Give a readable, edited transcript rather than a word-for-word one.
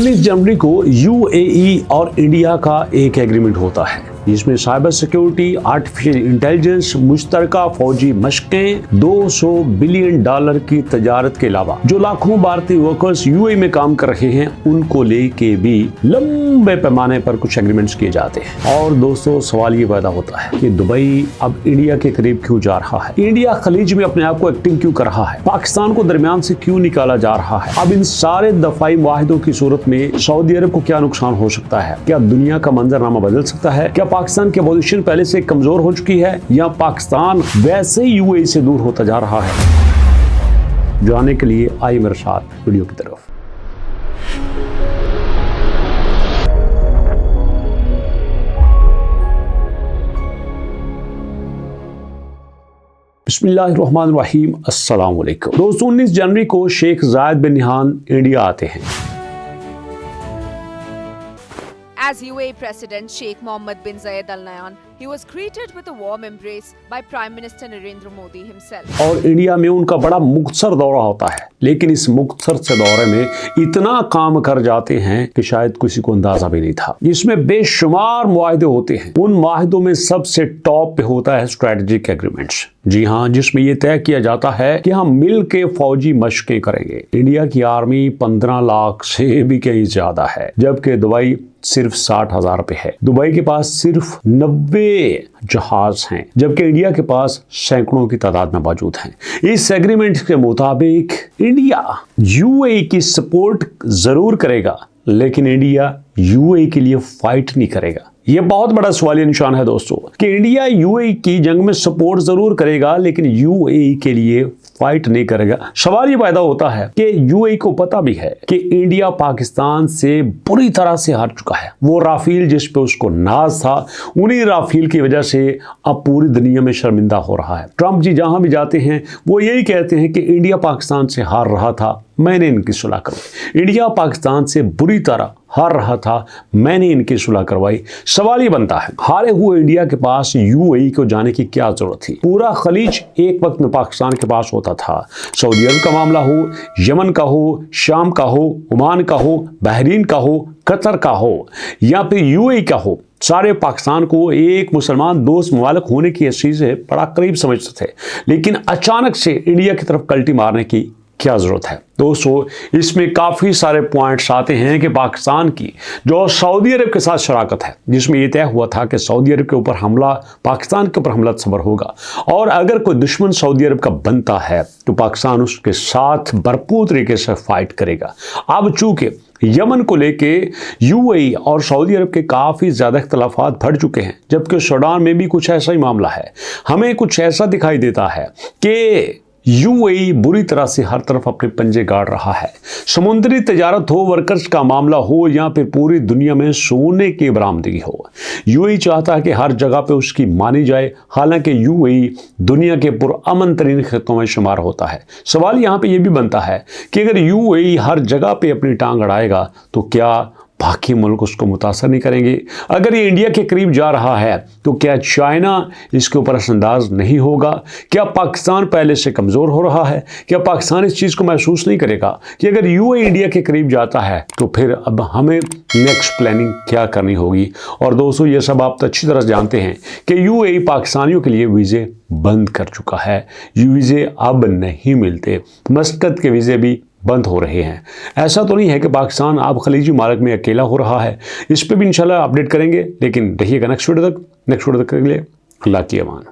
19 जनवरी को यूएई और इंडिया का एक एग्रीमेंट होता है जिसमें साइबर सिक्योरिटी, आर्टिफिशियल इंटेलिजेंस, मुश्तरका फौजी मशकें, $200 बिलियन की तजारत के अलावा जो लाखों भारतीय वर्कर्स यूएई में काम कर रहे हैं उनको लेके भी लंबे पैमाने पर कुछ एग्रीमेंट्स किए जाते हैं। और दोस्तों, सवाल ये पैदा होता है कि दुबई अब इंडिया के करीब क्यों जा रहा है? इंडिया खलीज में अपने आप को एक्टिव क्यों कर रहा है? पाकिस्तान को दरमियान से क्यों निकाला जा रहा है? अब इन सारे दफाई मुआहिदों की सूरत में सऊदी अरब को क्या नुकसान हो सकता है? क्या दुनिया का मंजरनामा बदल सकता है? क्या पाकिस्तान की पोजीशन पहले से कमजोर हो चुकी है या पाकिस्तान वैसे ही यूएई से दूर होता जा रहा है? जानने के लिए आइए मेरे साथ वीडियो की तरफ। बिस्मिल्लाहिर्रहमानिर्रहीम, अस्सलाम वालेकुम। दोस्तों, 19 जनवरी को शेख जायद बिन नहान इंडिया आते हैं। As UAE President Sheikh Mohammed bin Zayed Al Nahyan, he was greeted with a warm embrace by Prime Minister Narendra Modi himself. और इंडिया में उनका बड़ा मुख्तसर दौरा होता है, लेकिन इस मुख्तसर से दौरे में इतना काम कर जाते हैं कि शायद किसी को अंदाजा भी नहीं था। इसमें बेशुमार मुआहदे होते हैं। उन मुआहदों में सबसे टॉप पे होता है स्ट्रेटेजिक एग्रीमेंट्स। जी हाँ, जिसमें यह तय किया जाता है कि हम मिल के फौजी मशकें करेंगे। इंडिया की आर्मी 15 लाख से भी कहीं ज्यादा है, जबकि दुबई सिर्फ 60,000 पे है। दुबई के पास सिर्फ 90 जहाज हैं, जबकि इंडिया के पास सैकड़ों की तादाद में मौजूद हैं। इस एग्रीमेंट के मुताबिक इंडिया यूएई की सपोर्ट जरूर करेगा, लेकिन इंडिया यूएई के लिए फाइट नहीं करेगा। यह बहुत बड़ा सवालिया निशान है दोस्तों कि इंडिया यूएई की जंग में सपोर्ट जरूर करेगा, लेकिन यूएई के लिए फाइट नहीं करेगा। सवाल ये पैदा होता है कि यूएई को पता भी है कि इंडिया पाकिस्तान से बुरी तरह से हार चुका है। वो राफेल जिस पे उसको नाज था, उन्हीं राफेल की वजह से अब पूरी दुनिया में शर्मिंदा हो रहा है। ट्रंप जी जहां भी जाते हैं वो यही कहते हैं कि इंडिया पाकिस्तान से हार रहा था, मैंने इनकी सुलह करवाई। इंडिया पाकिस्तान से बुरी तरह हार रहा था, मैंने इनकी सुलह करवाई। सवाल ये बनता है, हारे हुए इंडिया के पास यूएई को जाने की क्या जरूरत थी? पूरा खलीज एक वक्त में पाकिस्तान के पास होता था। सऊदी अरब का मामला हो, यमन का हो, शाम का हो, ओमान का हो, बहरीन का हो, कतर का हो या फिर यूएई का हो, सारे पाकिस्तान को एक मुसलमान दोस्त मुमालिक होने की हैसियत से बड़ा करीब समझते थे। लेकिन अचानक से इंडिया की तरफ कल्टी मारने की क्या जरूरत है? दोस्तों, इसमें काफ़ी सारे पॉइंट्स आते हैं कि पाकिस्तान की जो सऊदी अरब के साथ शराकत है, जिसमें यह तय हुआ था कि सऊदी अरब के ऊपर हमला, पाकिस्तान के ऊपर हमला सबर होगा, और अगर कोई दुश्मन सऊदी अरब का बनता है तो पाकिस्तान उसके साथ भरपूर तरीके से फाइट करेगा। अब चूंकि यमन को लेके यूएई और सऊदी अरब के काफ़ी ज़्यादा इख्तलाफात बढ़ चुके हैं, जबकि सूडान में भी कुछ ऐसा ही मामला है। हमें कुछ ऐसा दिखाई देता है कि यूएई बुरी तरह से हर तरफ अपने पंजे गाड़ रहा है। समुद्री तजारत हो, वर्कर्स का मामला हो, या फिर पूरी दुनिया में सोने की बरामदगी हो, यूएई चाहता है कि हर जगह पे उसकी मानी जाए। हालांकि यूएई दुनिया के पुरअमन तरीन खित्तों में शुमार होता है। सवाल यहाँ पे ये भी बनता है कि अगर यूएई हर जगह पे अपनी टांग अड़ाएगा तो क्या बाकी मुल्क उसको मुतासर नहीं करेंगे? अगर ये इंडिया के करीब जा रहा है तो क्या चाइना इसके ऊपर असरअंदाज नहीं होगा? क्या पाकिस्तान पहले से कमज़ोर हो रहा है? क्या पाकिस्तान इस चीज़ को महसूस नहीं करेगा कि अगर यूएई इंडिया के करीब जाता है तो फिर अब हमें नेक्स्ट प्लानिंग क्या करनी होगी? और दोस्तों, ये सब आप अच्छी तरह जानते हैं कि यूएई पाकिस्तानियों के लिए वीज़े बंद कर चुका है। वीज़े अब नहीं मिलते, मस्कत के वीज़े भी बंद हो रहे हैं। ऐसा तो नहीं है कि पाकिस्तान अब खलीजी मार्ग में अकेला हो रहा है। इस पर भी इंशाल्लाह अपडेट करेंगे, लेकिन रहिएगा नेक्स्ट वीडियो तक के लिए। अल्लाह की अमान।